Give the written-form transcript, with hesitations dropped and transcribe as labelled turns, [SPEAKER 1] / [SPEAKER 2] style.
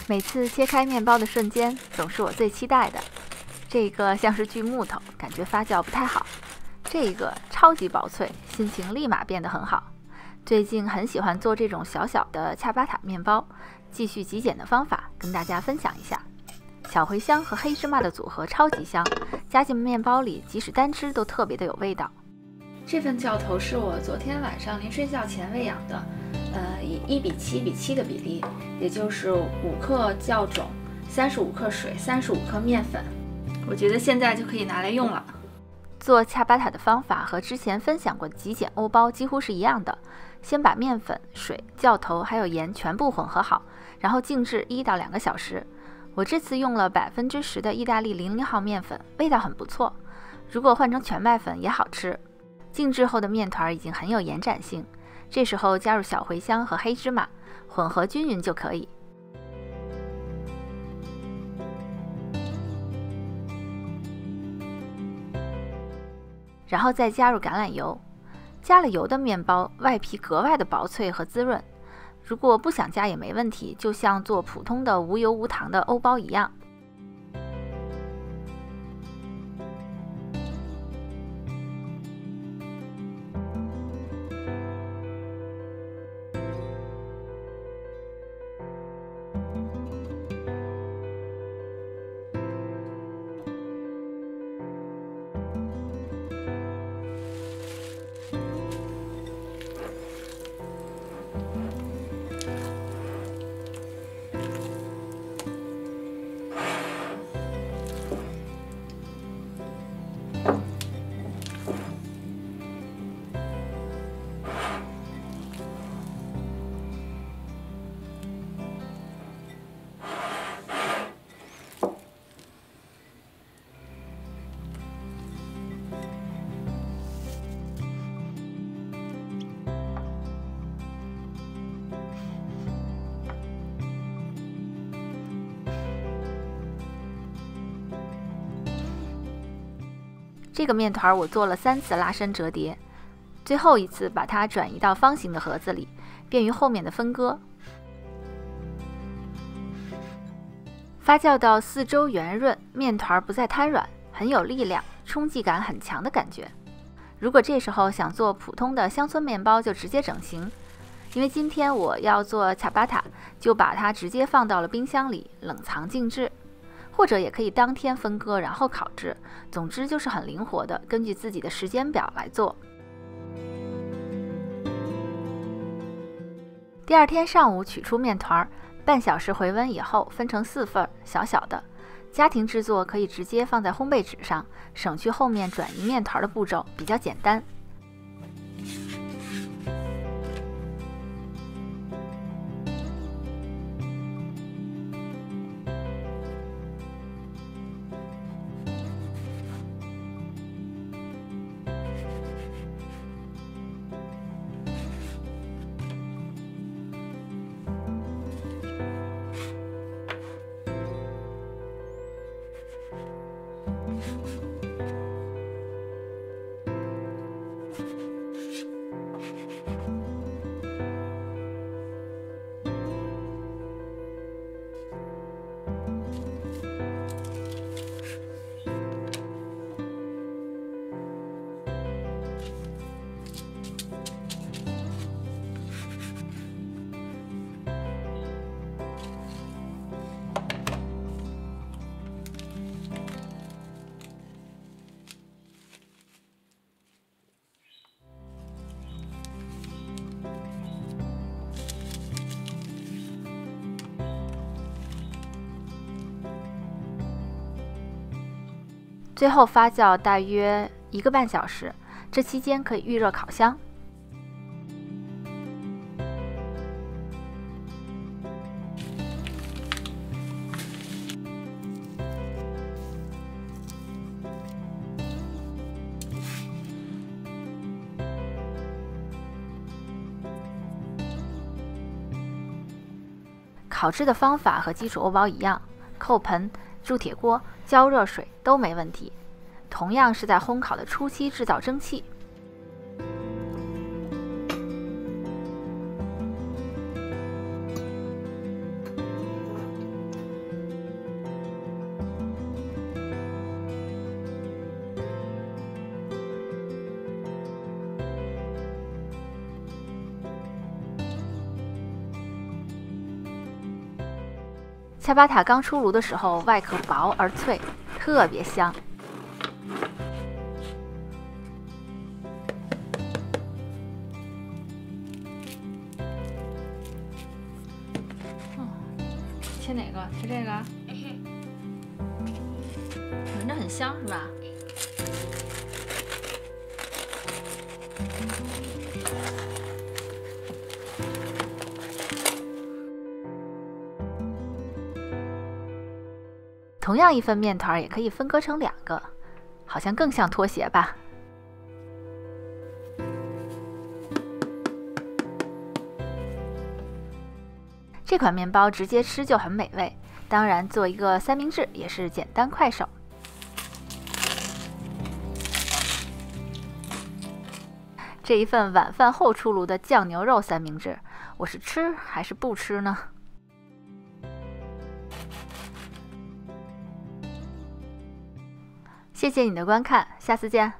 [SPEAKER 1] 每次切开面包的瞬间，总是我最期待的。这个像是锯木头，感觉发酵不太好；这个超级薄脆，心情立马变得很好。最近很喜欢做这种小小的恰巴塔面包，继续极简的方法跟大家分享一下。小茴香和黑芝麻的组合超级香，加进面包里，即使单吃都特别的有味道。这份酵头是我昨天晚上临睡觉前喂养的，以1:7:7的比例，也就是5克酵种、35克水、35克面粉。我觉得现在就可以拿来用了。做恰巴塔的方法和之前分享过的极简欧包几乎是一样的，先把面粉、水、酵头还有盐全部混合好，然后静置1到2个小时。我这次用了10%的意大利00号面粉，味道很不错。如果换成全麦粉也好吃。静置后的面团已经很有延展性，这时候加入小茴香和黑芝麻，混合均匀就可以。然后再加入橄榄油，加了油的面包外皮格外的薄脆和滋润。如果不想加也没问题，就像做普通的无油无糖的欧包一样。这个面团我做了3次拉伸折叠，最后一次把它转移到方形的盒子里，便于后面的分割。发酵到4周圆润，面团不再瘫软，很有力量，冲击感很强的感觉。如果这时候想做普通的乡村面包，就直接整形。因为今天我要做恰巴塔，就把它直接放到了冰箱里冷藏静置。或者也可以当天分割，然后烤制。总之就是很灵活的，根据自己的时间表来做。第二天上午取出面团，半小时回温以后分成4份，小小的。家庭制作可以直接放在烘焙纸上，省去后面转移面团的步骤，比较简单。最后发酵大约1个半小时，这期间可以预热烤箱。烤制的方法和基础欧包一样，扣盆、铸铁锅、浇热水都没问题。同样是在烘烤的初期制造蒸汽。恰巴塔刚出炉的时候，外壳薄而脆，特别香。切哪个？切这个？闻着很香是吧？同样一份面团也可以分割成2个，好像更像拖鞋吧。这款面包直接吃就很美味，当然做一个三明治也是简单快手。这一份晚饭后出炉的酱牛肉三明治，我是吃还是不吃呢？谢谢你的观看，下次见。